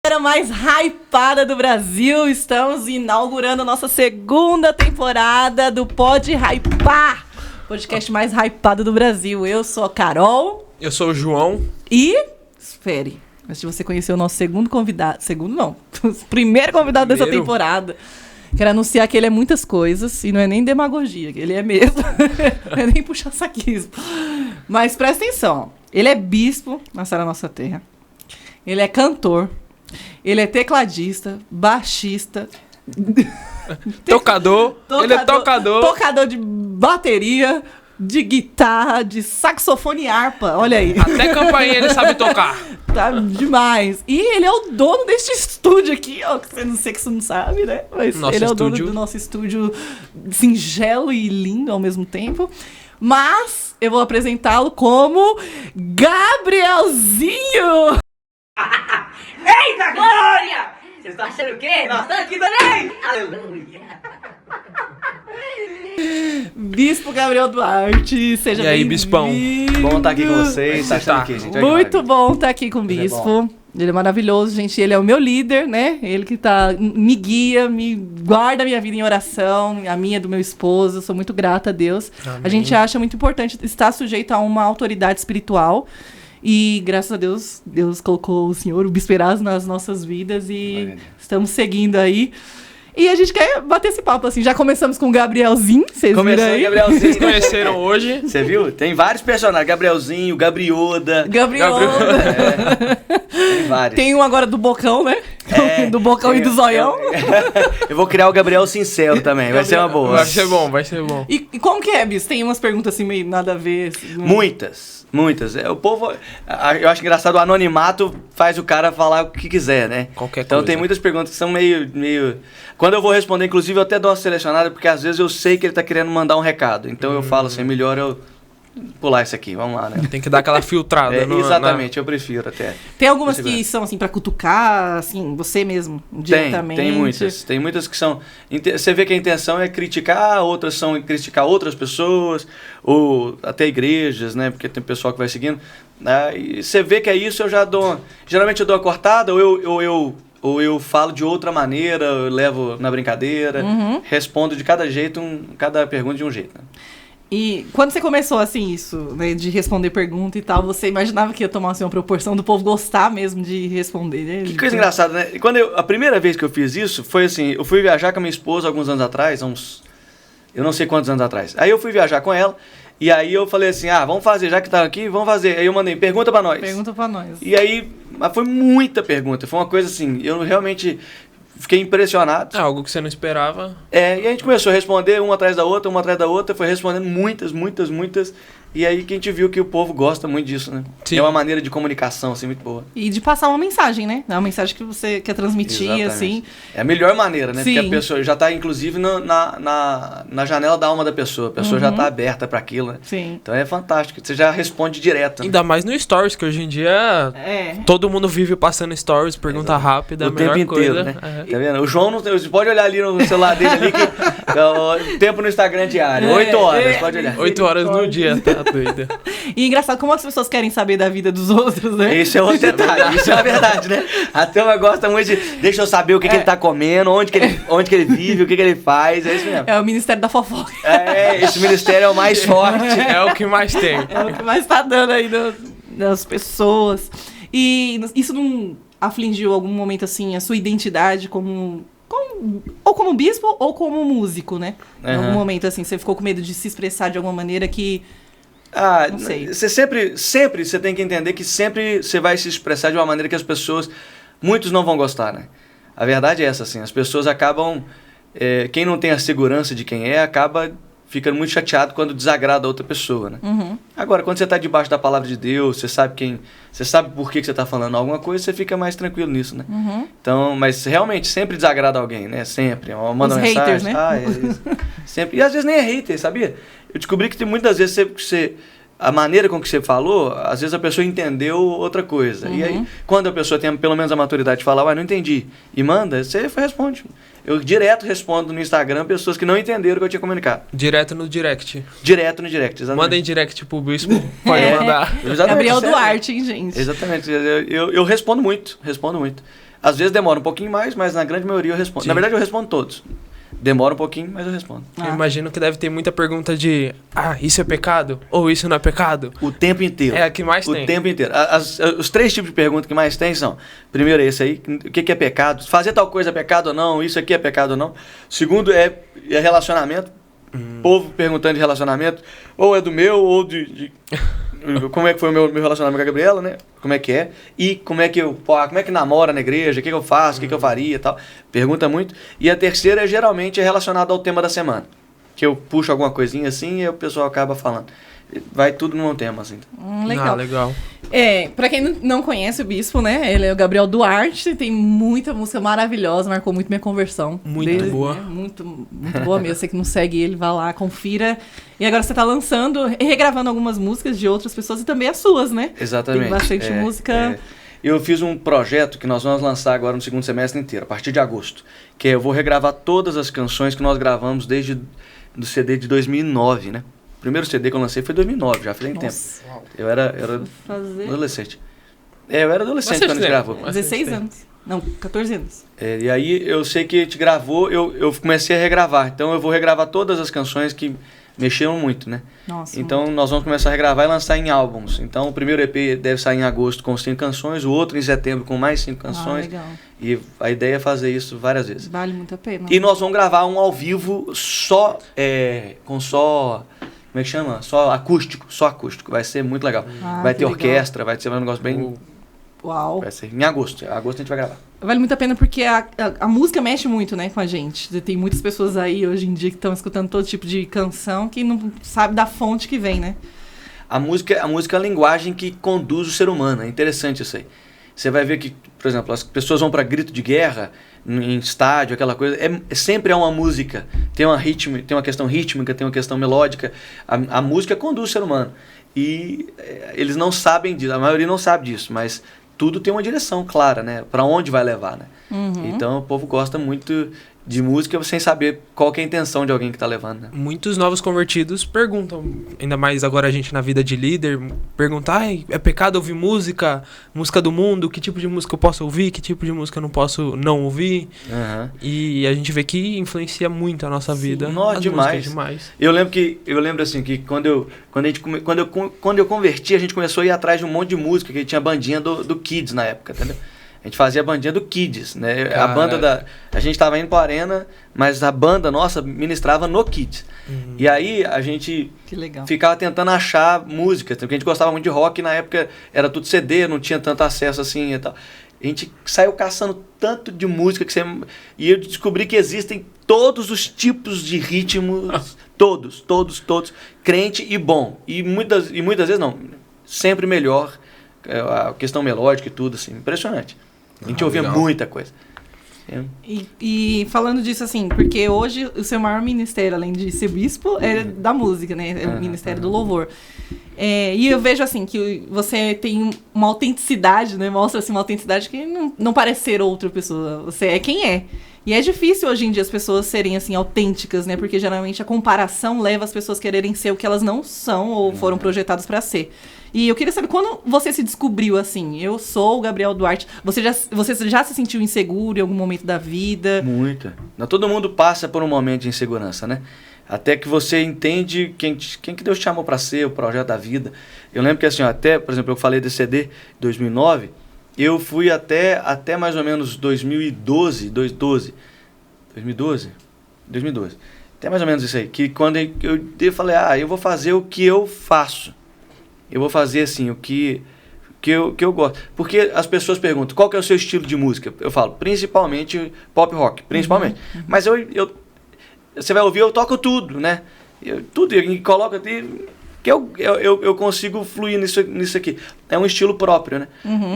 Mais hypada do Brasil, estamos inaugurando a nossa segunda temporada do Pode Hypar, podcast mais hypado do Brasil. Eu sou a Carol. Eu sou o João. E, espere, antes de você conhecer o nosso segundo convidado, segundo não, o primeiro convidado dessa temporada, quero anunciar que ele é muitas coisas e não é nem demagogia, ele é mesmo, não é nem puxar saquismo. Mas presta atenção, ele é bispo na Sara Nossa Terra, ele é cantor, ele é tecladista, baixista, tocador, ele é tocador. Tocador de bateria, de guitarra, de saxofone e harpa, olha aí. Até campainha ele sabe tocar. Tá demais. E ele é o dono deste estúdio aqui, ó, que não sei que você não sabe, né? Mas nosso ele é o dono estúdio. do nosso estúdio singelo e lindo ao mesmo tempo. Mas eu vou apresentá-lo como Gabrielzinho! Eita glória! Vocês estão achando o quê? Nós estamos aqui também! Aleluia! Bispo Gabriel Duarte, seja E aí, bem-vindo. bispão? Bom estar aqui com vocês. Tá achando aqui, gente? Muito bom estar aqui com o bispo. Ele é maravilhoso, gente. Ele é o meu líder, né? Ele que me guia, me guarda a minha vida em oração, a minha do meu esposo. Eu sou muito grata a Deus. Amém. A gente acha muito importante estar sujeito a uma autoridade espiritual. E graças a Deus, Deus colocou o Senhor, o Bispo Erasmo, nas nossas vidas e estamos seguindo aí. E a gente quer bater esse papo, assim. Já começamos com o Gabrielzinho, vocês viram aí? Gabrielzinho. Vocês conheceram hoje? Você viu? Tem vários personagens. Gabrielzinho, Gabrioda. Tem vários. Tem um agora do Bocão, né? Do Bocão e do Zoião. Eu vou criar o Gabriel Sincero também. Vai ser uma boa. Vai ser bom, vai ser bom. E como que é, Bis? Tem umas perguntas assim meio nada a ver. Assim, Muitas. O povo, eu acho engraçado, o anonimato faz o cara falar o que quiser, né? Qualquer então coisa. tem muitas perguntas que são meio... Quando eu vou responder, inclusive, eu até dou uma selecionada, porque às vezes eu sei que ele tá querendo mandar um recado. Então eu falo assim, melhor eu pular isso aqui, vamos lá, né? Tem que dar aquela filtrada. Exatamente, eu prefiro até. Tem algumas que são assim pra cutucar, assim, você mesmo, diretamente. Tem muitas que são... Você vê que a intenção é criticar, outras são criticar outras pessoas, ou até igrejas, né? Porque tem pessoal que vai seguindo. E você vê que é isso, eu já dou... Geralmente eu dou uma cortada, ou eu falo de outra maneira, eu levo na brincadeira, respondo de cada jeito, cada pergunta de um jeito, né? E quando você começou, assim, isso, né, de responder pergunta e tal, você imaginava que ia tomar, assim, uma proporção do povo gostar mesmo de responder, né? Que coisa engraçada, né? A primeira vez que eu fiz isso foi assim, eu fui viajar com a minha esposa alguns anos atrás, eu não sei quantos anos atrás. Aí eu fui viajar com ela, e aí eu falei assim, vamos fazer, já que tá aqui, vamos fazer. Aí eu mandei, pergunta pra nós. Pergunta pra nós. E aí, mas foi muita pergunta, foi uma coisa assim, eu realmente... Fiquei impressionado. Algo que você não esperava. E a gente começou a responder uma atrás da outra, foi respondendo muitas. E aí que a gente viu que o povo gosta muito disso, né? Sim. É uma maneira de comunicação, assim, muito boa. E de passar uma mensagem, né? É uma mensagem que você quer transmitir, Exatamente. assim. É a melhor maneira, né? Sim. Porque a pessoa já está, inclusive, na janela da alma da pessoa. A pessoa já está aberta para aquilo, né? Sim. Então é fantástico. Você já responde direto. Né? Ainda mais no Stories, que hoje em dia todo mundo vive passando Stories, pergunta rápida, a melhor tempo coisa. inteiro, né? Tá vendo? O João, você pode olhar ali no celular dele ali, que o tempo no Instagram diário. 8 horas, pode olhar. 8 horas no dia, tá doida. E engraçado, como as pessoas querem saber da vida dos outros, né? Esse é outro detalhe, isso é a verdade, né? A turma gosta muito de... Deixa eu saber o que ele tá comendo, onde que ele vive, o que ele faz, é isso mesmo. É o Ministério da Fofoca. Esse ministério é o mais forte. É o que mais tem. É o que mais tá dando aí das pessoas. E isso não afligiu algum momento, assim, a sua identidade ou como bispo ou como músico, né? Em algum momento, assim, você ficou com medo de se expressar de alguma maneira que... não sei. Você sempre você tem que entender que sempre você vai se expressar de uma maneira que as pessoas, muitos não vão gostar, né? A verdade é essa, assim, as pessoas acabam, quem não tem a segurança de quem acaba ficando muito chateado quando desagrada a outra pessoa, né? Agora, quando você está debaixo da palavra de Deus, você sabe por que você está falando alguma coisa, você fica mais tranquilo nisso, né? Então, mas realmente sempre desagrada alguém, né? Sempre. Manda Os uma mensagem. haters, né? Sempre. E às vezes nem é hater, sabia? Eu descobri que tem muitas vezes a maneira com que você falou, às vezes a pessoa entendeu outra coisa. E aí, quando a pessoa tem pelo menos a maturidade de falar, não entendi, e manda, você responde. Eu direto respondo no Instagram pessoas que não entenderam o que eu tinha comunicado. Direto no direct. Direto no direct, exatamente. Manda em direct pro Bispo, pode mandar. Gabriel Duarte, hein, gente? Exatamente. Eu respondo muito. Às vezes demora um pouquinho mais, mas na grande maioria eu respondo. Sim. Na verdade, eu respondo todos. Demora um pouquinho, mas eu respondo. Eu imagino que deve ter muita pergunta de isso é pecado? Ou isso não é pecado? O tempo inteiro. É a que mais tem. O tempo inteiro. Os 3 tipos de perguntas que mais tem são: primeiro, esse aí, o que é pecado? Fazer tal coisa é pecado ou não? Isso aqui é pecado ou não? Segundo é relacionamento. Povo perguntando de relacionamento. Ou é do meu, ou de como é que foi o meu relacionamento com a Gabriela, né? Como é que é? E como é que namora na igreja? O que eu faço? O que eu faria e tal? Pergunta muito. E a terceira geralmente é relacionada ao tema da semana. Que eu puxo alguma coisinha assim e o pessoal acaba falando. Vai tudo num tema, assim. Legal. Legal. Pra quem não conhece o Bispo, né? Ele é o Gabriel Duarte, tem muita música maravilhosa, marcou muito minha conversão. Muito boa. Né? Muito boa mesmo. Você que não segue ele, vá lá, confira. E agora você tá lançando e regravando algumas músicas de outras pessoas e também as suas, né? Exatamente. Tem bastante música. Eu fiz um projeto que nós vamos lançar agora no segundo semestre inteiro, a partir de agosto. Que eu vou regravar todas as canções que nós gravamos desde o CD de 2009, né? O primeiro CD que eu lancei foi em 2009, já faz tempo. Eu era adolescente. Eu era adolescente quando a gente gravou. 16 anos. Não, 14 anos. E aí eu sei que a gente gravou, eu comecei a regravar. Então eu vou regravar todas as canções que mexeram muito, né? Nossa. Então nós vamos começar a regravar e lançar em álbuns. Então o primeiro EP deve sair em agosto com 5 canções, o outro em setembro com mais 5 canções. Legal. E a ideia é fazer isso várias vezes. Vale muito a pena. E nós vamos gravar um ao vivo com só... Como é que chama? Só acústico. Vai ser muito legal. Vai ter orquestra, vai ser um negócio bem... Uau. Vai ser em agosto. Em agosto a gente vai gravar. Vale muito a pena porque a música mexe muito, né, com a gente. Tem muitas pessoas aí hoje em dia que estão escutando todo tipo de canção que não sabe da fonte que vem, né? A música é a linguagem que conduz o ser humano. É interessante isso aí. Você vai ver que, por exemplo, as pessoas vão para grito de guerra em estádio, aquela coisa, sempre é uma música, tem uma questão rítmica, tem uma questão melódica, a música conduz o ser humano, e eles não sabem disso, a maioria não sabe disso, mas tudo tem uma direção clara, né, para onde vai levar, né? Então o povo gosta muito de música sem saber qual que é a intenção de alguém que está levando, né? Muitos novos convertidos perguntam, ainda mais agora a gente na vida de líder, perguntar, é pecado ouvir música do mundo, que tipo de música eu posso ouvir, que tipo de música eu não posso não ouvir. E a gente vê que influencia muito a nossa vida. Demais. Eu lembro assim que quando eu converti, a gente começou a ir atrás de um monte de música, que tinha bandinha do Kids na época, entendeu? A gente fazia a bandinha do Kids, né? Cara. A banda a gente tava indo pra arena, mas a banda nossa ministrava no Kids. E aí a gente ficava tentando achar música, porque a gente gostava muito de rock e na época era tudo CD, não tinha tanto acesso assim e tal. A gente saiu caçando tanto de música e eu descobri que existem todos os tipos de ritmos, todos, crente e bom. E muitas vezes não, sempre melhor, a questão melódica e tudo, assim, impressionante. A gente ouvia muita coisa. E falando disso, assim, porque hoje o seu maior ministério, além de ser bispo, é da música, né? É o Ministério do Louvor. E eu vejo, assim, que você tem uma autenticidade, né? Mostra, assim, uma autenticidade que não parece ser outra pessoa. Você é quem é. E é difícil hoje em dia as pessoas serem, assim, autênticas, né? Porque geralmente a comparação leva as pessoas a quererem ser o que elas não são ou foram projetadas para ser. E eu queria saber, quando você se descobriu assim, eu sou o Gabriel Duarte, você já se sentiu inseguro em algum momento da vida? Muita. Todo mundo passa por um momento de insegurança, né? Até que você entende quem que Deus te chamou para ser, o projeto da vida. Eu lembro que assim, até, por exemplo, eu falei desse CD 2009, eu fui até mais ou menos 2012. Até mais ou menos isso aí. Que quando eu falei, eu vou fazer o que eu faço. Eu vou fazer assim, o que eu gosto. Porque as pessoas perguntam, qual que é o seu estilo de música? Eu falo, principalmente pop rock, principalmente. Mas você vai ouvir, eu toco tudo, né? Tudo, eu coloco aqui, que eu consigo fluir nisso aqui. É um estilo próprio, né?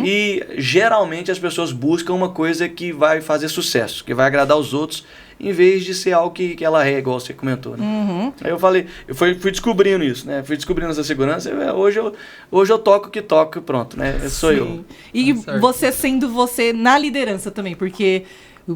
E geralmente as pessoas buscam uma coisa que vai fazer sucesso, que vai agradar os outros, em vez de ser algo que ela é, igual você comentou, né? Aí eu falei, fui descobrindo isso, né? Fui descobrindo essa segurança. Hoje eu toco o que toco e pronto, né? Sou eu. E você sendo você na liderança também, porque,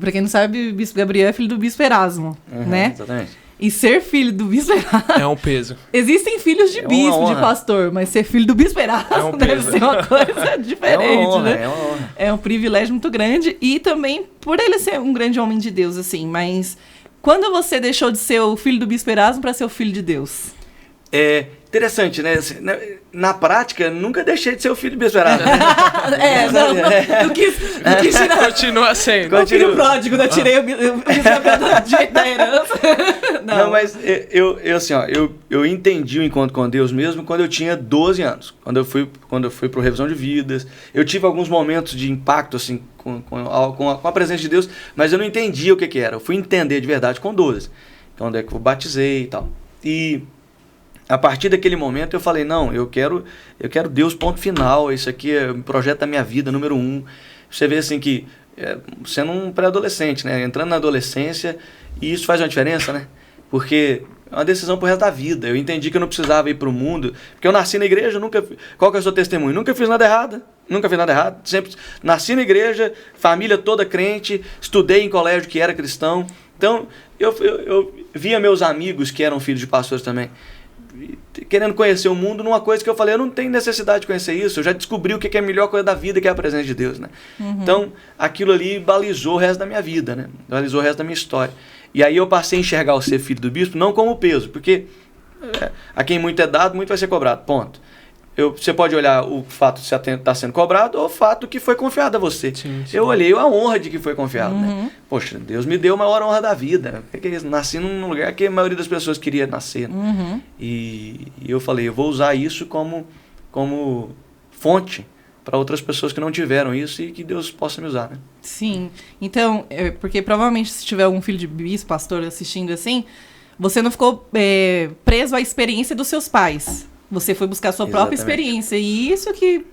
pra quem não sabe, o Bispo Gabriel é filho do Bispo Erasmo, né? Exatamente. E ser filho do Bispo Erasmo... É um peso. Existem filhos de bispo, de pastor, mas ser filho do Bispo Erasmo deve ser uma coisa diferente, né? É uma honra. É um privilégio muito grande. E também por ele ser um grande homem de Deus, assim. Mas quando você deixou de ser o filho do Bispo Erasmo para ser o filho de Deus? É interessante, né? Na prática, nunca deixei de ser o filho do Bispo Erasmo. Não quis tirar... Continua sendo. O filho pródigo, né? Tirei o Bispo da herança. Não, mas eu entendi o encontro com Deus mesmo quando eu tinha 12 anos. Quando eu fui para o Revisão de Vidas. Eu tive alguns momentos de impacto, assim, com a presença de Deus, mas eu não entendia o que era. Eu fui entender de verdade com 12. Quando é que eu batizei e tal. E a partir daquele momento eu falei, não, eu quero Deus, ponto final, isso aqui é um projeto da minha vida, número 1. Você vê assim que, sendo um pré-adolescente, né, entrando na adolescência, e isso faz uma diferença, né, porque é uma decisão pro resto da vida. Eu entendi que eu não precisava ir pro mundo, porque eu nasci na igreja, qual que é o seu testemunho? Nunca fiz nada errado, sempre nasci na igreja, família toda crente, estudei em colégio que era cristão, então eu via meus amigos que eram filhos de pastores também, querendo conhecer o mundo numa coisa que eu falei, eu não tenho necessidade de conhecer isso, eu já descobri o que é a melhor coisa da vida, que é a presença de Deus, né? Então, aquilo ali balizou o resto da minha vida, né? Balizou o resto da minha história. E aí eu passei a enxergar o ser filho do bispo não como peso, porque a quem muito é dado, muito vai ser cobrado, ponto. Você pode olhar o fato de você estar sendo cobrado ou o fato que foi confiado a você. Sim. Eu olhei a honra de que foi confiado. Né? Poxa, Deus me deu a maior honra da vida. O que é isso? Nasci num lugar que a maioria das pessoas queria nascer. Né? E eu falei, eu vou usar isso como fonte para outras pessoas que não tiveram isso e que Deus possa me usar. Né? Sim. Então, porque provavelmente se tiver algum filho de bispo, pastor assistindo assim, você não ficou preso à experiência dos seus pais. Você foi buscar a sua própria experiência. E isso que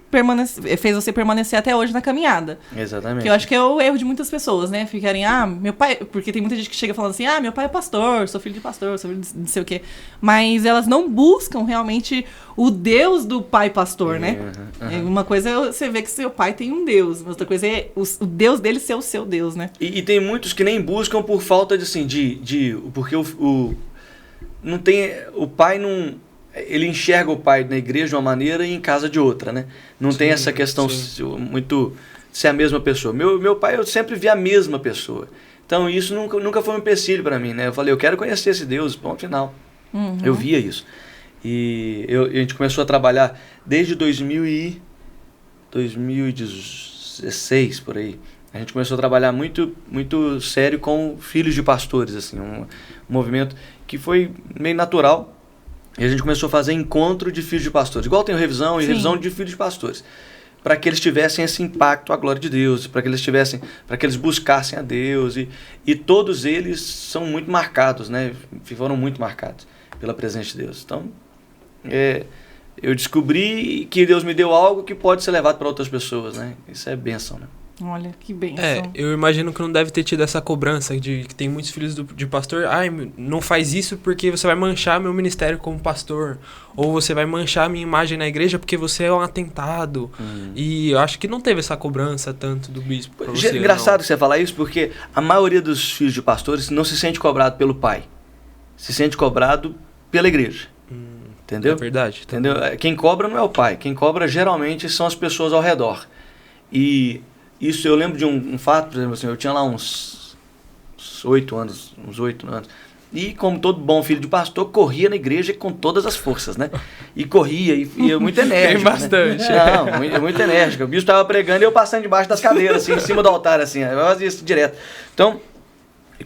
fez você permanecer até hoje na caminhada. Exatamente. Que eu acho que é o erro de muitas pessoas, né? Ficarem, meu pai... Porque tem muita gente que chega falando assim, meu pai é pastor, sou filho de pastor, sou filho de não sei o quê. Mas elas não buscam realmente o Deus do pai pastor, né? Uma coisa é você ver que seu pai tem um Deus. Outra coisa é o Deus dele ser o seu Deus, né? E tem muitos que nem buscam por falta de, assim, porque não tem... O pai não... Ele enxerga o pai na igreja de uma maneira e em casa de outra, né? Não tem essa questão muito de ser a mesma pessoa. Meu pai, eu sempre vi a mesma pessoa. Então, isso nunca foi um empecilho para mim, né? Eu falei, eu quero conhecer esse Deus, ponto final. Eu via isso. E a gente começou a trabalhar desde 2016, por aí. A gente começou a trabalhar muito, muito sério com filhos de pastores, assim, um movimento que foi meio natural. E a gente começou a fazer encontro de filhos de pastores. Igual tem o revisão e revisão de filhos de pastores. Para que eles tivessem esse impacto à glória de Deus, para que eles buscassem a Deus. E todos eles são muito marcados, né? Foram muito marcados pela presença de Deus. Então, eu descobri que Deus me deu algo que pode ser levado para outras pessoas, né? Isso é bênção, né? Olha, que bênção. Eu imagino que não deve ter tido essa cobrança de que tem muitos filhos de pastor. Não faz isso porque você vai manchar meu ministério como pastor. Ou você vai manchar minha imagem na igreja porque você é um atentado. E eu acho que não teve essa cobrança tanto do bispo pra você. Engraçado você falar isso, porque a maioria dos filhos de pastores não se sente cobrado pelo pai. Se sente cobrado pela igreja. Entendeu? É verdade. Entendeu? Quem cobra não é o pai. Quem cobra geralmente são as pessoas ao redor. E isso eu lembro de um fato, por exemplo, assim, eu tinha lá uns 8 anos. E como todo bom filho de pastor, corria na igreja com todas as forças, né? E corria, e eu muito enérgico. Tem bastante. Né? Não, muito enérgico. O bicho estava pregando e eu passando debaixo das cadeiras, assim, em cima do altar, assim. Eu fazia isso direto. Então,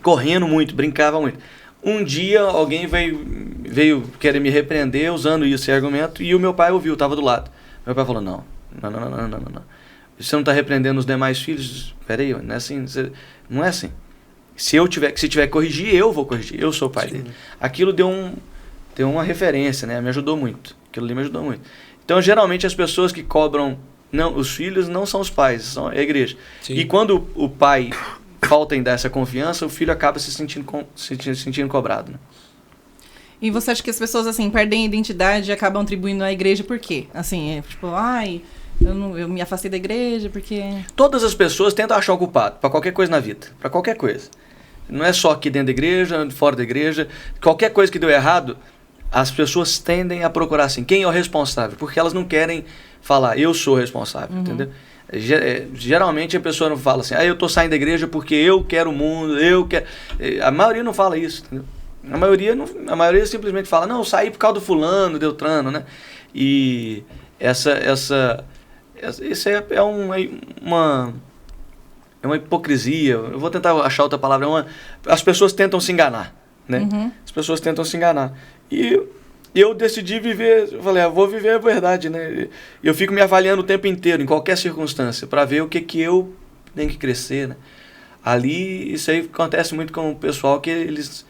correndo muito, brincava muito. Um dia alguém veio querer me repreender usando esse argumento e o meu pai ouviu, estava do lado. Meu pai falou, não. Você não está repreendendo os demais filhos? Peraí, não é assim. Não é assim. Se tiver que corrigir, eu vou corrigir. Eu sou o pai dele. Aquilo deu uma referência, né? Me ajudou muito. Aquilo ali me ajudou muito. Então, geralmente, as pessoas que cobram os filhos não são os pais, são a igreja. Sim. E quando o pai falta em dar essa confiança, o filho acaba se sentindo cobrado, né? E você acha que as pessoas, assim, perdem a identidade e acabam atribuindo à igreja por quê? Assim, tipo, eu me afastei da igreja porque... Todas as pessoas tentam achar um culpado para qualquer coisa na vida, para qualquer coisa. Não é só aqui dentro da igreja, fora da igreja. Qualquer coisa que deu errado, as pessoas tendem a procurar assim, quem é o responsável? Porque elas não querem falar, eu sou responsável, entendeu? Geralmente a pessoa não fala assim, eu estou saindo da igreja porque eu quero o mundo, eu quero... A maioria não fala isso, entendeu? A maioria simplesmente fala, não, eu saí por causa do fulano, do Deltrano, né? E isso é uma hipocrisia, eu vou tentar achar outra palavra, as pessoas tentam se enganar, né? As pessoas tentam se enganar. E eu decidi viver, eu falei, vou viver a verdade, né? Eu fico me avaliando o tempo inteiro, em qualquer circunstância, para ver o que eu tenho que crescer, né? Ali, isso aí acontece muito com o pessoal que eles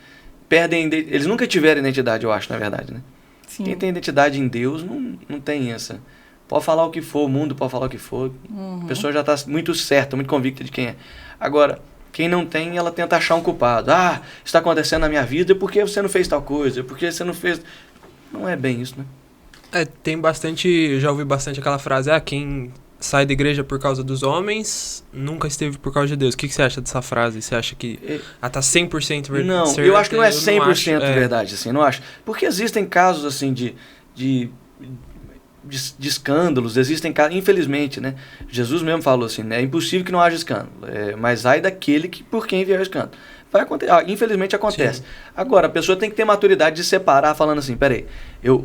perdem, eles nunca tiveram identidade, eu acho, na verdade, né? Sim. Quem tem identidade em Deus não tem essa. Pode falar o que for, o mundo pode falar o que for, a pessoa já está muito certa, muito convicta de quem é. Agora, quem não tem, ela tenta achar um culpado. Isso está acontecendo na minha vida porque você não fez tal coisa, porque você não fez... Não é bem isso, né? Tem bastante... Já ouvi bastante aquela frase, quem sai da igreja por causa dos homens, nunca esteve por causa de Deus. O que você acha dessa frase? Você acha que tá 100% verdade? Não, eu acho que não é 100% verdade, assim, não acho. Porque existem casos, assim, de escândalos, existem casos, infelizmente, né? Jesus mesmo falou assim, né? É impossível que não haja escândalo, mas ai daquele por quem vier o escândalo. Vai acontecer, infelizmente acontece. Sim. Agora, a pessoa tem que ter maturidade de separar, falando assim, peraí,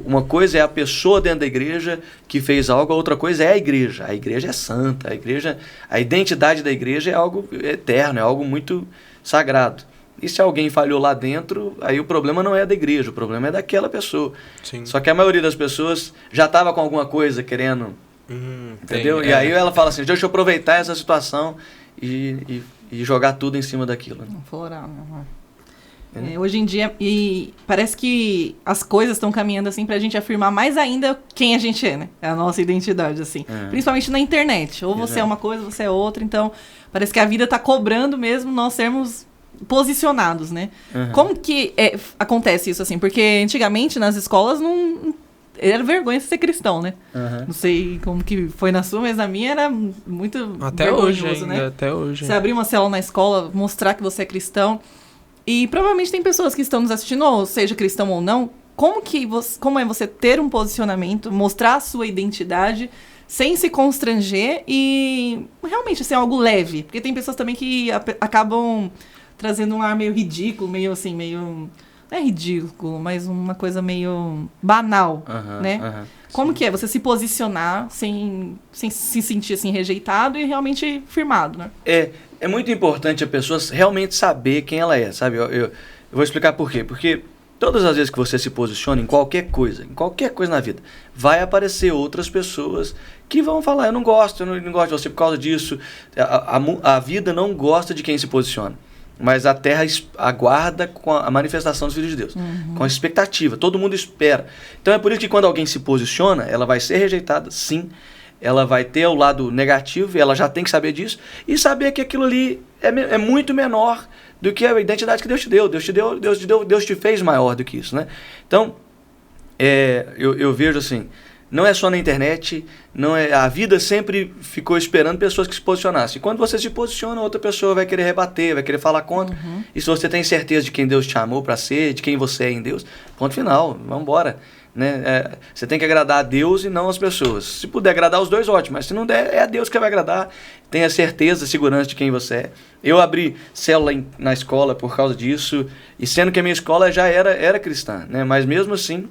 uma coisa é a pessoa dentro da igreja que fez algo, a outra coisa é a igreja é santa, a identidade da igreja é algo eterno, é algo muito sagrado. E se alguém falhou lá dentro, aí o problema não é da igreja, o problema é daquela pessoa. Sim. Só que a maioria das pessoas já estava com alguma coisa querendo, entendeu? E aí ela fala assim, deixa eu aproveitar essa situação e jogar tudo em cima daquilo. Né? Florar, hoje em dia, e parece que as coisas estão caminhando assim pra gente afirmar mais ainda quem a gente é, né? É a nossa identidade, assim. Principalmente na internet. Ou você é uma coisa, você é outra. Então, parece que a vida tá cobrando mesmo nós sermos posicionados, né? Como que acontece isso, assim? Porque antigamente nas escolas não era vergonha ser cristão, né? Não sei como que foi na sua, mas na minha era muito até vergonhoso, hoje ainda, né? Até hoje. Você abrir uma célula na escola, mostrar que você é cristão. E provavelmente tem pessoas que estão nos assistindo, ou seja, cristão ou não. Como é você ter um posicionamento, mostrar a sua identidade sem se constranger e realmente ser algo leve? Porque tem pessoas também que acabam trazendo um ar meio ridículo, meio assim, meio... Não é ridículo, mas uma coisa meio banal, né? Como que é você se posicionar sem se sentir assim rejeitado e realmente firmado, né? É muito importante a pessoa realmente saber quem ela é, sabe? Eu vou explicar por quê. Porque todas as vezes que você se posiciona em qualquer coisa na vida, vai aparecer outras pessoas que vão falar, eu não gosto de você por causa disso. A vida não gosta de quem se posiciona. Mas a terra aguarda com a manifestação dos filhos de Deus, com a expectativa, todo mundo espera. Então é por isso que quando alguém se posiciona, ela vai ser rejeitada, sim, ela vai ter o lado negativo, e ela já tem que saber disso, e saber que aquilo ali é muito menor do que a identidade que Deus te deu. Deus te fez maior do que isso, né? Então, eu vejo assim, não é só na internet, a vida sempre ficou esperando pessoas que se posicionassem. E quando você se posiciona, outra pessoa vai querer rebater, vai querer falar contra. E se você tem certeza de quem Deus te chamou para ser, de quem você é em Deus, ponto final, vamos embora. Né? Você tem que agradar a Deus e não as pessoas. Se puder agradar os dois, ótimo, mas se não der, é a Deus que vai agradar. Tenha certeza, segurança de quem você é. Eu abri célula na escola por causa disso, e sendo que a minha escola já era cristã, né? Mas mesmo assim...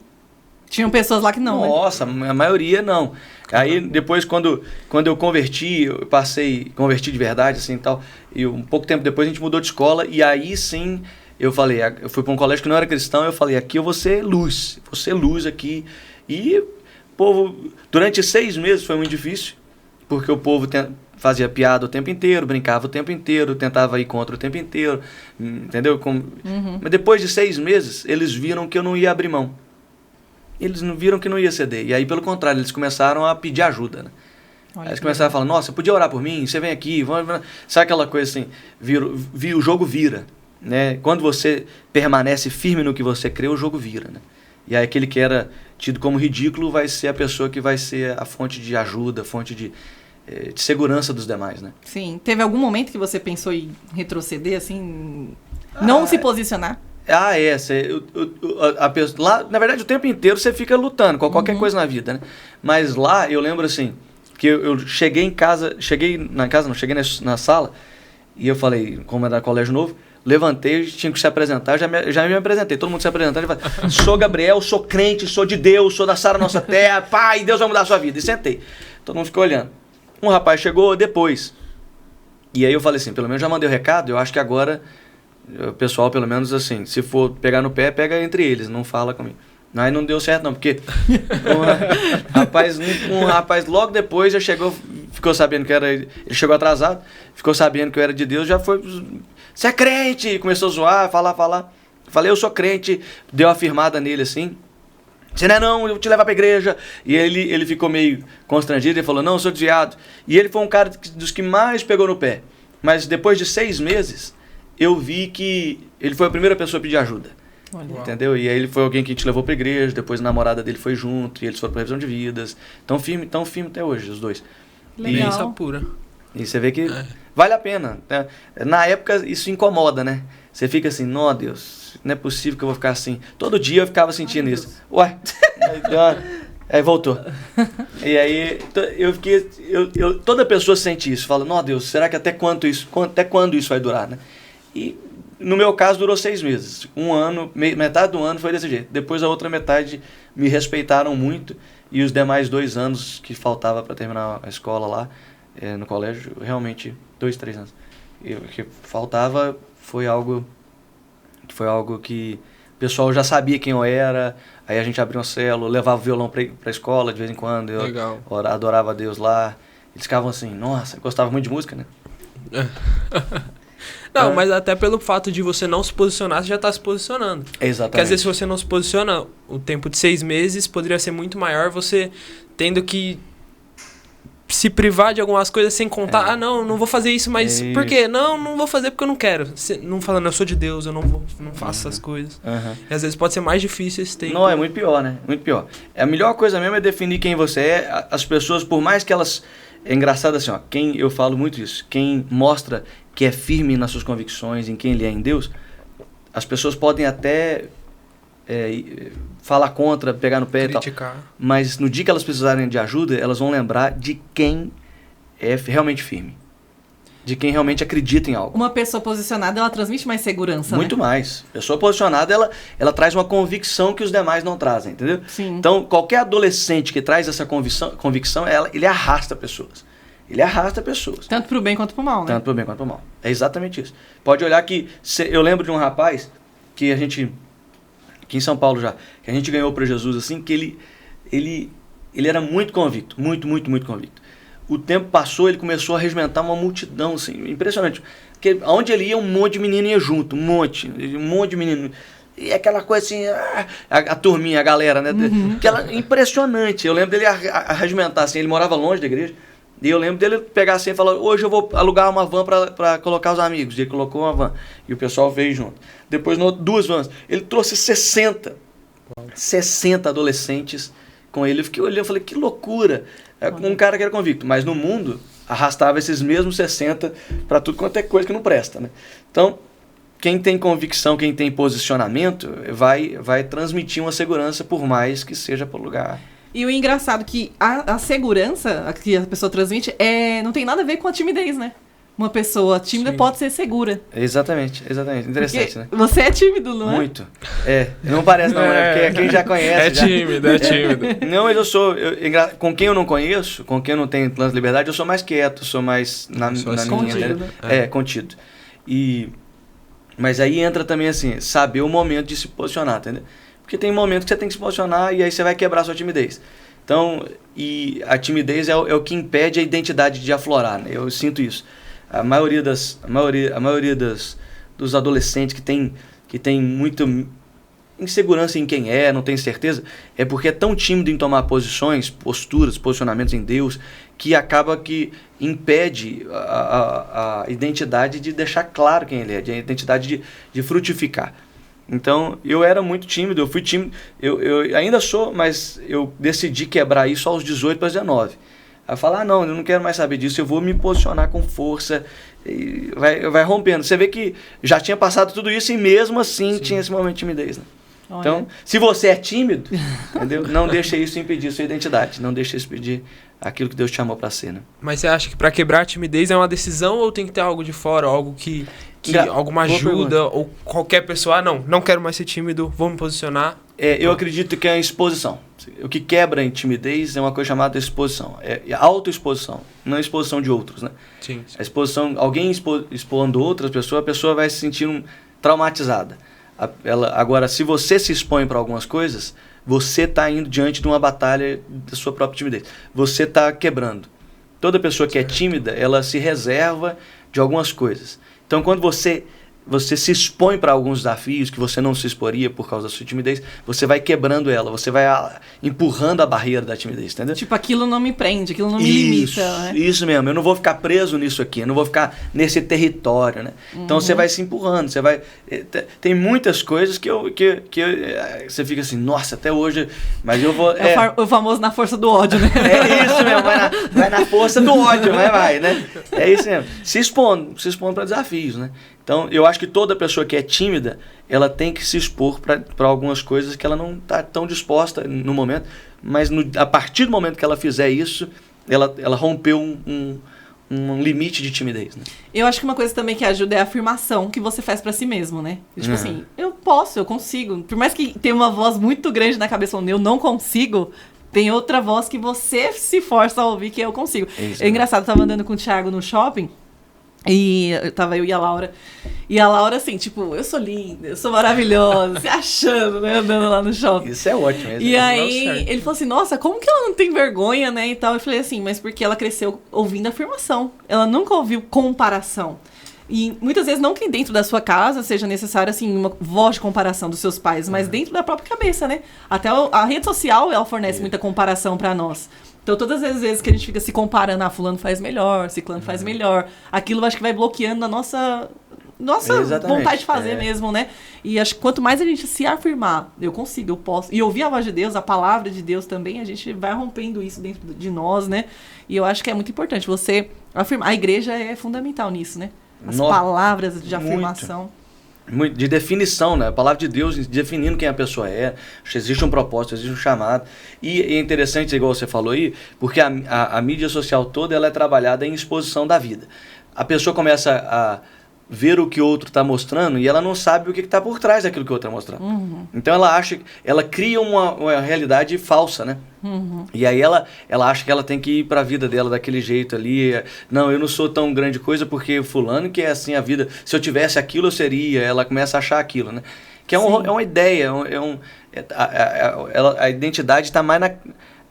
Tinham pessoas lá que não, Nossa, né? A maioria não. Aí depois, quando eu converti de verdade, assim, tal, e um pouco tempo depois a gente mudou de escola, e aí sim... Eu fui para um colégio que não era cristão, eu falei, aqui eu vou ser luz aqui. E o povo, durante 6 meses foi muito difícil, porque o povo fazia piada o tempo inteiro, brincava o tempo inteiro, tentava ir contra o tempo inteiro, entendeu? Mas depois de 6 meses, eles viram que eu não ia abrir mão. eles não viram que não ia ceder. E aí, pelo contrário, eles começaram a pedir ajuda, né? Aí eles começaram a falar, nossa, você podia orar por mim? Você vem aqui, vamos... Sabe aquela coisa assim, o jogo vira, né? Quando você permanece firme no que você crê, o jogo vira, né? E aí aquele que era tido como ridículo vai ser a pessoa que vai ser a fonte de ajuda, fonte de segurança dos demais, né? Sim. Teve algum momento que você pensou em retroceder, assim, não se posicionar? Lá, na verdade, o tempo inteiro você fica lutando com qualquer coisa na vida, né? Mas lá, eu lembro assim, que eu cheguei na sala, e eu falei, como era colégio novo, levantei, tinha que se apresentar, já me apresentei, todo mundo se apresentando, e falei, sou Gabriel, sou crente, sou de Deus, sou da Sara Nossa Terra, pai, Deus vai mudar a sua vida. E sentei. Todo mundo ficou olhando. Um rapaz chegou depois, e aí eu falei assim, pelo menos já mandei o recado, eu acho que agora, o pessoal, pelo menos assim, se for pegar no pé, pega entre eles, não fala comigo. Aí não deu certo não, porque um rapaz logo depois já ficou sabendo que ele chegou atrasado, ficou sabendo que eu era de Deus, já foi, você é crente, e começou a zoar, falar. Falei, eu sou crente, deu uma firmada nele assim, você não é não, eu vou te levar pra igreja. E ele ficou meio constrangido, ele falou, não, eu sou desviado. E ele foi um cara dos que mais pegou no pé. Mas depois de 6 meses, eu vi que ele foi a primeira pessoa a pedir ajuda. Olha. Entendeu? E aí ele foi alguém que a gente levou pra igreja, depois a namorada dele foi junto, e eles foram pra revisão de vidas. Tão firme até hoje, os dois. Legal. Isso pura. E você vê que vale a pena. Né? Na época, isso incomoda, né? Você fica assim, não, Deus, não é possível que eu vou ficar assim. Todo dia eu ficava sentindo isso. Ué, aí voltou. E aí, toda pessoa sente isso. Fala, não, Deus, será que até quando isso vai durar, né? E no meu caso durou 6 meses. Um ano, metade do ano foi desse jeito. Depois a outra metade me respeitaram muito. E os demais 2 anos que faltava para terminar a escola lá, no colégio, realmente 2, 3 anos. E o que faltava foi algo que o pessoal já sabia quem eu era. Aí a gente abria um celo, levava o violão pra escola de vez em quando. Eu adorava a Deus lá. Eles ficavam assim, nossa, gostava muito de música, né? Não, mas até pelo fato de você não se posicionar, você já está se posicionando. Exatamente. Porque às vezes se você não se posiciona, o tempo de 6 meses poderia ser muito maior, você tendo que se privar de algumas coisas sem contar, não vou fazer isso, mas por quê? Não vou fazer porque eu não quero. Não falando, eu sou de Deus, eu não faço essas coisas. E às vezes pode ser mais difícil esse tempo. Não, é muito pior, né? Muito pior. A melhor coisa mesmo é definir quem você é. As pessoas, por mais que elas... É engraçado assim, ó, eu falo muito isso, quem mostra que é firme nas suas convicções, em quem ele é em Deus, as pessoas podem até falar contra, pegar no pé criticar. E tal. Mas no dia que elas precisarem de ajuda, elas vão lembrar de quem é realmente firme. De quem realmente acredita em algo. Uma pessoa posicionada, ela transmite mais segurança, muito, né? Mais. Pessoa posicionada, ela traz uma convicção que os demais não trazem, entendeu? Sim. Então, qualquer adolescente que traz essa convicção ele arrasta pessoas. Ele arrasta pessoas. Tanto pro bem quanto pro mal, né? Tanto pro bem quanto pro mal. É exatamente isso. Pode olhar que... Eu lembro de um rapaz que a gente... Aqui em São Paulo já. Que a gente ganhou para Jesus, assim, que ele era muito convicto. Muito, muito, muito convicto. O tempo passou, ele começou a regimentar uma multidão, assim, impressionante. Porque onde ele ia, um monte de menino ia junto, um monte de menino. E aquela coisa assim, a turminha, a galera, né? Impressionante. Eu lembro dele regimentar, assim, ele morava longe da igreja. E eu lembro dele pegar assim e falar, hoje eu vou alugar uma van para colocar os amigos. E ele colocou uma van. E o pessoal veio junto. Depois, 2 vans. Ele trouxe 60 adolescentes com ele. Eu fiquei olhando e falei, que loucura. Um cara que era convicto. Mas no mundo, arrastava esses mesmos 60 para tudo quanto é coisa que não presta, né? Então, quem tem convicção, quem tem posicionamento, vai transmitir uma segurança, por mais que seja para o lugar. E o engraçado é que a segurança que a pessoa transmite não tem nada a ver com a timidez, né? Uma pessoa tímida pode ser segura. Exatamente. Interessante, porque, né? Você é tímido, não é? Muito. Não parece não, né? Porque quem já conhece... É tímido. Não, mas eu sou... com quem eu não conheço, com quem eu não tenho plano de liberdade, eu sou mais quieto, sou mais na minha... Contido. Contido. Mas aí entra também, assim, saber o momento de se posicionar, entendeu? Porque tem momentos que você tem que se posicionar e aí você vai quebrar a sua timidez. Então, e a timidez é o que impede a identidade de aflorar, né? Eu sinto isso. A maioria dos adolescentes que tem muito insegurança em quem é, não tem certeza, é porque é tão tímido em tomar posições, posturas, posicionamentos em Deus, que acaba que impede a identidade de deixar claro quem ele é, a identidade de frutificar. Então, eu era muito tímido, eu fui tímido, eu ainda sou, mas eu decidi quebrar isso aos 18 para 19. Aí eu falo, não, eu não quero mais saber disso, eu vou me posicionar com força, e vai rompendo. Você vê que já tinha passado tudo isso e mesmo assim tinha esse momento de timidez, né? Olha. Então, se você é tímido, entendeu? Não deixa isso impedir sua identidade, não deixa isso impedir aquilo que Deus te chamou para ser, né? Mas você acha que para quebrar a timidez é uma decisão ou tem que ter algo de fora, algo que alguma ajuda, ou qualquer pessoa, não quero mais ser tímido, vou me posicionar? Eu acredito que é a exposição. O que quebra a timidez é uma coisa chamada exposição. É autoexposição, não a exposição de outros, né? Sim. A exposição, alguém expondo outras pessoas, a pessoa vai se sentir traumatizada. Agora, se você se expõe para algumas coisas, você está indo diante de uma batalha da sua própria timidez. Você está quebrando. Toda pessoa que é tímida, ela se reserva de algumas coisas. Então, quando você se expõe para alguns desafios que você não se exporia por causa da sua timidez, você vai quebrando ela, você vai empurrando a barreira da timidez, entendeu? Tipo, aquilo não me prende, aquilo não me limita, né? Isso mesmo, eu não vou ficar preso nisso aqui, eu não vou ficar nesse território, né? Então você vai se empurrando, você vai... Tem muitas coisas que você fica assim, nossa, até hoje, mas eu vou... O famoso na força do ódio, né? É isso mesmo, vai na força do ódio, vai, né? É isso mesmo. Se expondo para desafios, né? Então, eu acho que toda pessoa que é tímida, ela tem que se expor para algumas coisas que ela não está tão disposta no momento, mas a partir do momento que ela fizer isso, ela rompeu um limite de timidez, né? Eu acho que uma coisa também que ajuda é a afirmação que você faz pra si mesmo, né? Tipo assim, eu posso, eu consigo. Por mais que tenha uma voz muito grande na cabeça onde eu não consigo, tem outra voz que você se força a ouvir que eu consigo. É engraçado, eu tava andando com o Thiago no shopping, e tava eu e a Laura. E a Laura, assim, tipo, eu sou linda, eu sou maravilhosa, se achando, né, andando lá no shopping. Isso é ótimo. E aí, ele falou assim, nossa, como que ela não tem vergonha, né, e tal. Eu falei assim, mas porque ela cresceu ouvindo afirmação. Ela nunca ouviu comparação. E muitas vezes, não que dentro da sua casa seja necessário, assim, uma voz de comparação dos seus pais, mas dentro da própria cabeça, né. Até a rede social, ela fornece muita comparação pra nós. Então, todas as vezes que a gente fica se comparando, fulano faz melhor, ciclano faz melhor, aquilo acho que vai bloqueando a nossa vontade de fazer mesmo, né? E acho que quanto mais a gente se afirmar, eu consigo, eu posso, e ouvir a voz de Deus, a palavra de Deus também, a gente vai rompendo isso dentro de nós, né? E eu acho que é muito importante você afirmar. A igreja é fundamental nisso, né? As palavras de afirmação. Muito, de definição, né? A palavra de Deus definindo quem a pessoa é. Existe um propósito, existe um chamado. E é interessante, igual você falou aí, porque a mídia social toda ela é trabalhada em exposição da vida. A pessoa começa a ver o que o outro está mostrando e ela não sabe o que está por trás daquilo que o outro está mostrando. Então ela cria uma realidade falsa, né? E aí ela acha que ela tem que ir para a vida dela daquele jeito ali. Não, eu não sou tão grande coisa porque fulano que é assim a vida. Se eu tivesse aquilo eu seria. Ela começa a achar aquilo, né? Que é uma ideia, a identidade está mais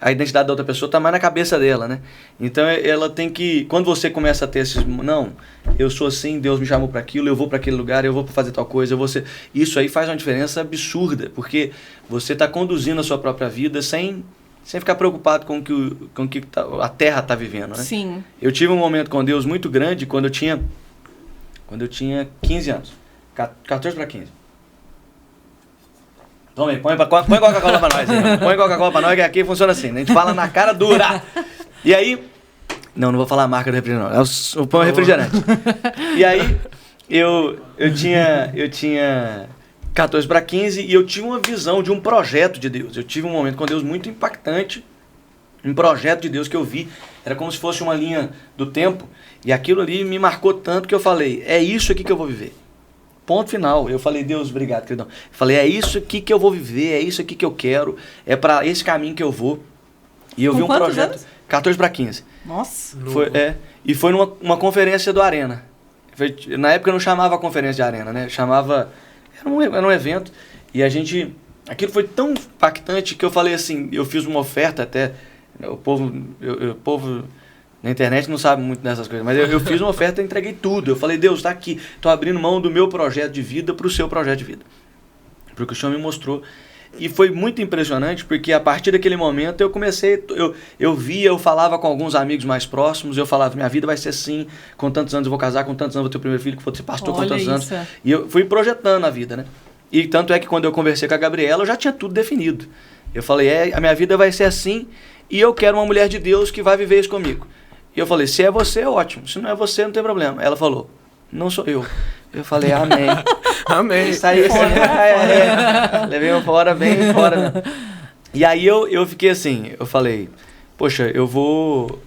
a identidade da outra pessoa está mais na cabeça dela, né? Então ela tem que... Quando você começa a ter esses... Não, eu sou assim, Deus me chamou para aquilo, eu vou para aquele lugar, eu vou fazer tal coisa, eu vou ser... Isso aí faz uma diferença absurda, porque você está conduzindo a sua própria vida sem ficar preocupado com o que a Terra está vivendo, né? Sim. Eu tive um momento com Deus muito grande quando eu tinha 15 anos. 14 para 15. Toma aí, põe Coca-Cola pra nós aí. Põe Coca-Cola pra nós, que aqui funciona assim, né? A gente fala na cara dura. E aí... Não vou falar a marca do refrigerante, não. Eu ponho refrigerante. E aí, eu tinha 14 para 15 e eu tive uma visão de um projeto de Deus. Eu tive um momento com Deus muito impactante. Um projeto de Deus que eu vi. Era como se fosse uma linha do tempo. E aquilo ali me marcou tanto que eu falei, é isso aqui que eu vou viver. Ponto final. Eu falei, Deus, obrigado, queridão. Eu falei, é isso aqui que eu vou viver, é isso aqui que eu quero, é para esse caminho que eu vou. E eu vi um projeto... Anos? 14 para 15. Nossa. E foi numa conferência do Arena. Na época eu não chamava a conferência de Arena, né? Chamava... Era um evento. E a gente... Aquilo foi tão impactante que eu falei assim, eu fiz uma oferta até... O povo na internet não sabe muito dessas coisas, mas eu fiz uma oferta e entreguei tudo. Eu falei, Deus, está aqui. Estou abrindo mão do meu projeto de vida para o seu projeto de vida. Porque o Senhor me mostrou. E foi muito impressionante, porque a partir daquele momento eu comecei, eu falava com alguns amigos mais próximos, eu falava, minha vida vai ser assim, com tantos anos eu vou casar, com tantos anos eu vou ter o primeiro filho, que vou ser pastor com tantos anos. E eu fui projetando a vida, né? E tanto é que quando eu conversei com a Gabriela, eu já tinha tudo definido. Eu falei, a minha vida vai ser assim, e eu quero uma mulher de Deus que vai viver isso comigo. E eu falei, se é você, ótimo, se não é você, não tem problema. Ela falou, não sou eu. Eu falei, amém. Amém. Isso aí, levei uma fora, bem fora, né? E aí eu fiquei assim, eu falei, poxa, eu vou,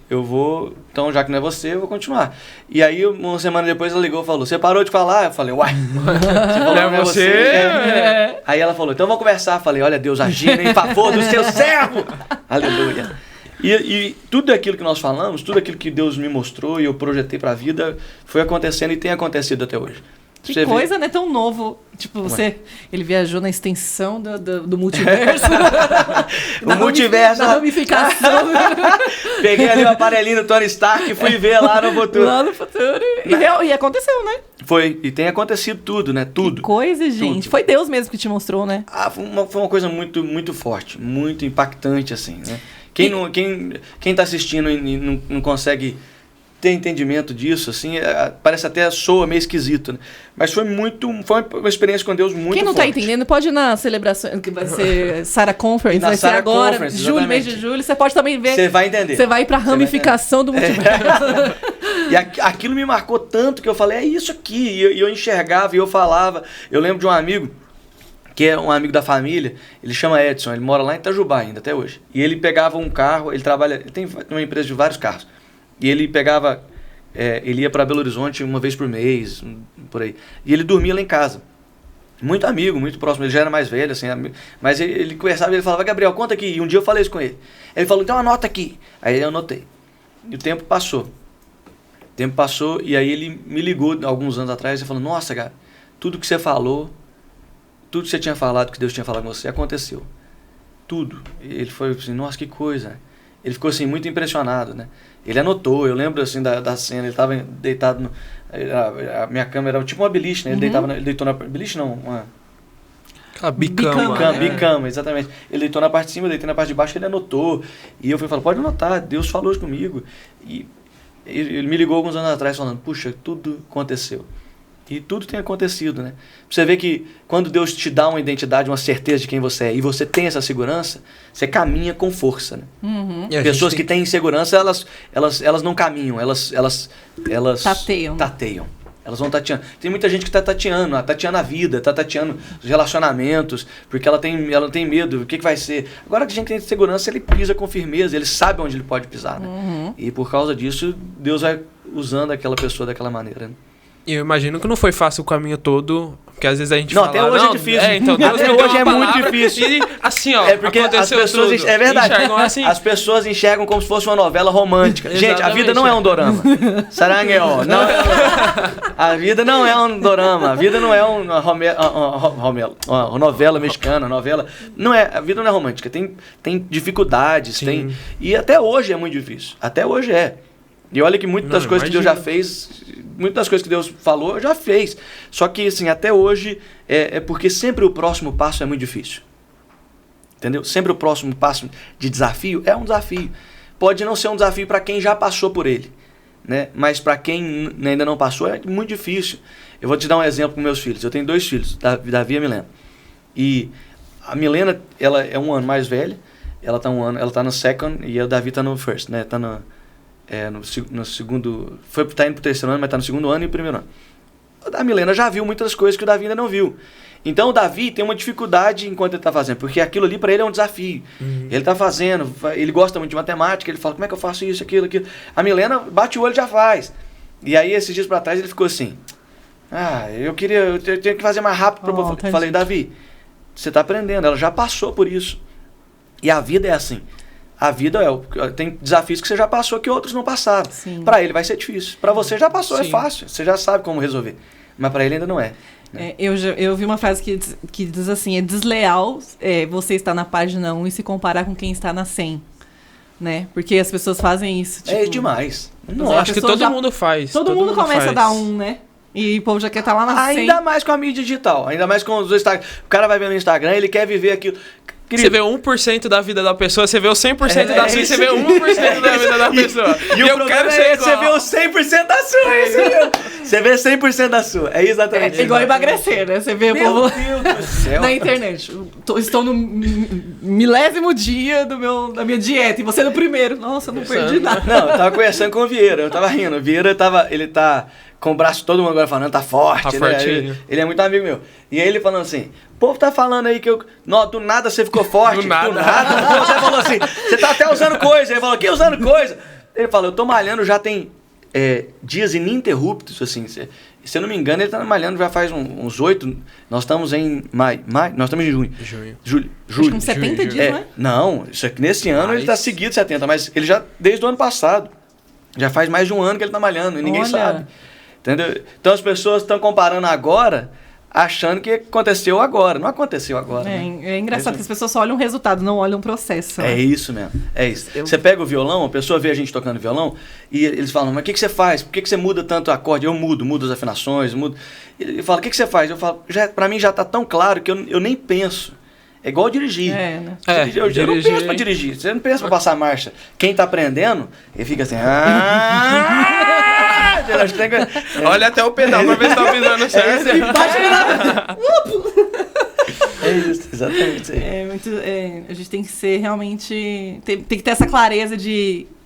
então já que não é você, eu vou continuar. E aí uma semana depois ela ligou e falou, você parou de falar? Eu falei, uai, você falou não é você? Aí ela falou, então vamos conversar. Eu falei, olha Deus agindo em favor do seu servo. Aleluia. E tudo aquilo que nós falamos, tudo aquilo que Deus me mostrou e eu projetei para a vida, foi acontecendo e tem acontecido até hoje. Que você coisa, né? Tão novo. Tipo, ele viajou na extensão do multiverso. O multiverso. Na ramificação. Peguei ali o aparelhinho do Tony Stark e fui ver lá no futuro. Lá no futuro. E aconteceu, né? Foi. E tem acontecieu tudo, né? Tudo. Que coisa, gente. Tudo. Foi Deus mesmo que te mostrou, né? Foi uma coisa muito, muito forte, muito impactante, assim, né? Quem tá assistindo e não consegue ter entendimento disso, assim, parece até soa meio esquisito, né? Mas foi uma experiência com Deus muito forte. Quem não tá entendendo, pode ir na celebração, que vai ser Sarah Conference, vai ser agora, mês de julho, você pode também ver. Você vai entender. Você vai ir pra ramificação do multiverso. E aquilo me marcou tanto que eu falei, é isso aqui, e eu enxergava, e eu falava. Eu lembro de um amigo, que é um amigo da família, ele chama Edson, ele mora lá em Itajubá ainda, até hoje. E ele pegava um carro, ele tem uma empresa de vários carros. E ele pegava, ele ia para Belo Horizonte uma vez por mês, por aí. E ele dormia lá em casa. Muito amigo, muito próximo. Ele já era mais velho, assim. Mas ele conversava e ele falava, Gabriel, conta aqui. E um dia eu falei isso com ele. Ele falou, então anota aqui. Aí eu anotei. E o tempo passou. E aí ele me ligou alguns anos atrás e falou, nossa, cara, tudo que você falou, tudo que você tinha falado, que Deus tinha falado com você, aconteceu. Tudo. E ele foi assim, nossa, que coisa. Ele ficou assim, muito impressionado, né? Ele anotou, eu lembro assim da cena, ele estava deitado, a minha câmera era tipo uma beliche, né? Ele deitou na beliche, não, uma... Bicama, exatamente. Ele deitou na parte de cima, eu deitei na parte de baixo, ele anotou. E eu fui falar, pode anotar, Deus falou isso comigo. E ele me ligou alguns anos atrás falando, puxa, tudo aconteceu. E tudo tem acontecido, né? Você vê que quando Deus te dá uma identidade, uma certeza de quem você é, e você tem essa segurança, você caminha com força, né? Uhum. Pessoas que têm insegurança, elas não caminham, elas tateiam. Elas vão tateando. Tem muita gente que está tateando a vida, está tateando os relacionamentos, porque ela tem medo, o que vai ser. Agora que a gente tem segurança, ele pisa com firmeza, ele sabe onde ele pode pisar, né? Uhum. E por causa disso, Deus vai usando aquela pessoa daquela maneira, né? E eu imagino que não foi fácil o caminho todo, porque às vezes a gente fala... Não, até hoje é difícil. Então Deus até hoje é muito difícil. E assim, ó, é porque as pessoas tudo. É verdade. Assim. As pessoas enxergam como se fosse uma novela romântica. Gente, a vida não é um dorama. Sarangueó. A vida não é um dorama. A vida não é uma novela mexicana, Não é, a vida não é romântica. Tem dificuldades, e até hoje é muito difícil. Até hoje é. E olha que muitas das coisas que Deus já fez, muitas das coisas que Deus falou, já fez. Só que, assim, até hoje, é porque sempre o próximo passo é muito difícil. Entendeu? Sempre o próximo passo de desafio é um desafio. Pode não ser um desafio para quem já passou por ele, né? Mas para quem ainda não passou, é muito difícil. Eu vou te dar um exemplo com meus filhos. Eu tenho 2 filhos, Davi e a Milena. E a Milena, ela é 1 ano mais velha, ela tá no second e o Davi tá no first, né? Tá no segundo... Tá indo pro 3º ano, mas tá no 2º ano e 1º ano. A Milena já viu muitas coisas que o Davi ainda não viu. Então o Davi tem uma dificuldade enquanto ele tá fazendo, porque aquilo ali para ele é um desafio. Uhum. Ele tá fazendo, ele gosta muito de matemática, ele fala, como é que eu faço isso, aquilo. A Milena bate o olho e já faz. E aí esses dias para trás ele ficou assim, eu tenho que fazer mais rápido. Eu falei, Davi, você tá aprendendo, ela já passou por isso. E a vida é assim. A vida tem desafios que você já passou que outros não passaram. Para ele vai ser difícil. Para você já passou, é fácil. Você já sabe como resolver. Mas para ele ainda não é. Né? Eu vi uma frase que diz assim, é desleal você estar na página 1 e se comparar com quem está na 100. Né? Porque as pessoas fazem isso. É demais. Acho que todo mundo faz. Todo mundo começa a dar 1, né? E o povo já quer estar lá na Ainda mais com a mídia digital. Ainda mais com os Instagram. O cara vai ver no Instagram, ele quer viver aquilo. Você vê 1% da vida da pessoa, você vê o 100% da sua e você vê 1% da vida da pessoa. E o problema é esse, você vê o 100% da sua. Você vê 100% da sua. É exatamente isso. É igual emagrecer, né? Você vê o povo Deus do céu. na internet. Estou no milésimo dia da minha dieta e você no primeiro. Nossa, eu não perdi nada. Não, eu tava conversando com o Vieira, eu tava rindo. O Vieira ele tá com o braço todo mundo agora falando, tá forte, Tá né? fortinho. Ele é muito amigo meu. E aí ele falando assim, o povo tá falando aí que eu... Não, do nada você ficou forte. Do nada. Você falou assim, você tá até usando coisa. Ele falou, que usando coisa? Ele falou, eu tô malhando já tem dias ininterruptos, assim. Se eu não me engano, ele tá malhando já faz uns 8... Nós estamos em maio, nós estamos em junho. Julho. Acho que uns 70 dias, não é? Não, isso aqui nesse ano ele tá seguido 70, mas ele já, desde o ano passado, já faz mais de um ano que ele tá malhando e ninguém Olha. sabe. Entendeu? Então as pessoas estão comparando agora, achando que aconteceu agora. Não aconteceu agora. né? É engraçado que as pessoas só olham o resultado, não olham o processo. É né? isso mesmo, é isso. Você pega o violão, a pessoa vê a gente tocando violão e eles falam, mas o que você faz? Por que você muda tanto o acorde? Eu mudo as afinações, mudo. Ele fala, o que você faz? Eu falo, pra mim já tá tão claro que eu nem penso. É igual dirigir. É, né? Eu não penso pra dirigir, você não pensa pra passar marcha. Quem tá aprendendo, ele fica assim, Olha até o pedal pra ver se tá pisando certo. É isso, exatamente isso aí. A gente tem que ser realmente... Tem que ter essa clareza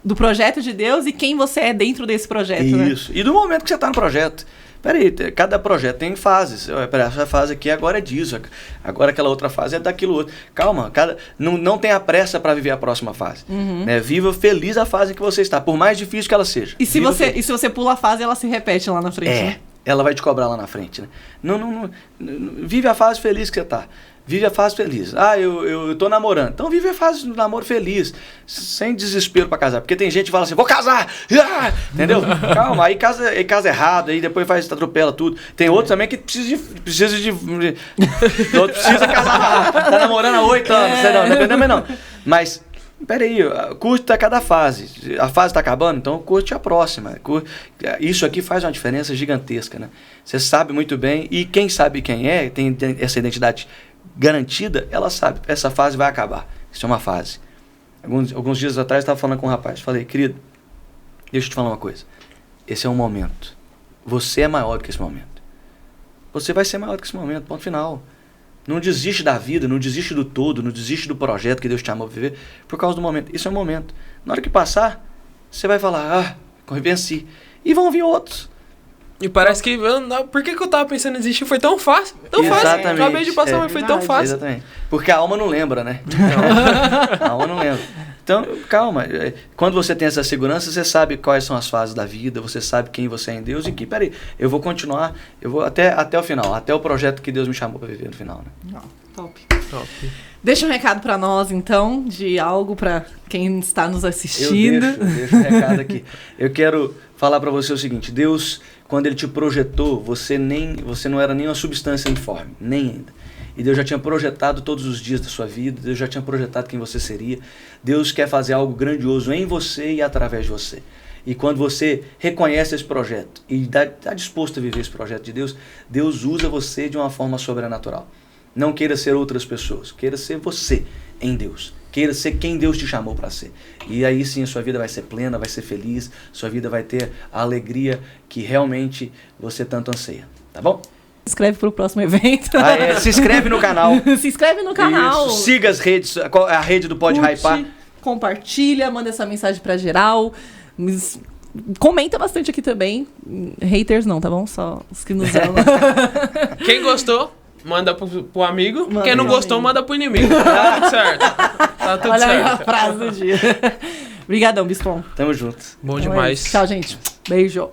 do projeto de Deus e quem você é dentro desse projeto, né? Isso. E do momento que você tá no projeto. Peraí, cada projeto tem fases. Essa fase aqui agora é disso, agora aquela outra fase é daquilo outro. Calma, não tenha pressa para viver a próxima fase. Né? Viva feliz a fase em que você está, por mais difícil que ela seja. E se você pula a fase, ela se repete lá na frente, né? Ela vai te cobrar lá na frente. Né? Não, vive a fase feliz que você está. Vive a fase feliz. Eu tô namorando. Então vive a fase do namoro feliz. Sem desespero pra casar. Porque tem gente que fala assim, vou casar! Entendeu? Calma, aí casa errado, aí depois atropela tudo. Tem outros também que precisa de outro precisa casar. Tá namorando há 8 anos. Não. Mas, peraí, curte cada fase. A fase tá acabando, então curte a próxima. Isso aqui faz uma diferença gigantesca, né? Você sabe muito bem, e quem sabe quem tem essa identidade garantida, ela sabe, essa fase vai acabar. Isso é uma fase. Alguns dias atrás eu estava falando com um rapaz, falei, querido, deixa eu te falar uma coisa. Esse é um momento. Você é maior do que esse momento. Você vai ser maior do que esse momento, ponto final. Não desiste da vida, não desiste do todo, não desiste do projeto que Deus te chamou para viver por causa do momento. Isso é um momento. Na hora que passar, você vai falar, venci. E vão vir outros. E parece que, por que eu tava pensando em desistir? Foi tão fácil. Exatamente. Acabei de passar, mas foi tão fácil. Exatamente. Porque a alma não lembra, né? A alma não lembra. Então, calma. Quando você tem essa segurança, você sabe quais são as fases da vida, você sabe quem você é em Deus e que, peraí, eu vou continuar, eu vou até o final, até o projeto que Deus me chamou para viver no final, né? Top. Deixa um recado para nós, então, de algo para quem está nos assistindo. Eu deixo um recado aqui. Eu quero falar para você o seguinte, Deus, quando Ele te projetou, você não era nem uma substância informe, nem ainda. E Deus já tinha projetado todos os dias da sua vida, Deus já tinha projetado quem você seria. Deus quer fazer algo grandioso em você e através de você. E quando você reconhece esse projeto e está disposto a viver esse projeto de Deus, Deus usa você de uma forma sobrenatural. Não queira ser outras pessoas, queira ser você em Deus. Queira ser quem Deus te chamou para ser. E aí sim a sua vida vai ser plena, vai ser feliz, sua vida vai ter a alegria que realmente você tanto anseia. Tá bom? Se inscreve pro próximo evento. Se inscreve no canal. Se inscreve no canal. Isso. Siga as redes, a rede do Pode Hypar. Compartilha, manda essa mensagem pra geral. Comenta bastante aqui também. Haters não, tá bom? Só os que nos amam. Quem gostou, manda pro amigo. Manda Quem não pro gostou, amigo. manda pro inimigo. Tá tudo certo. Tá tudo Olha aí a certo. frase do dia. Obrigadão, Bispom. Tamo junto. Bom Então é demais. isso. Tchau, gente. Beijo.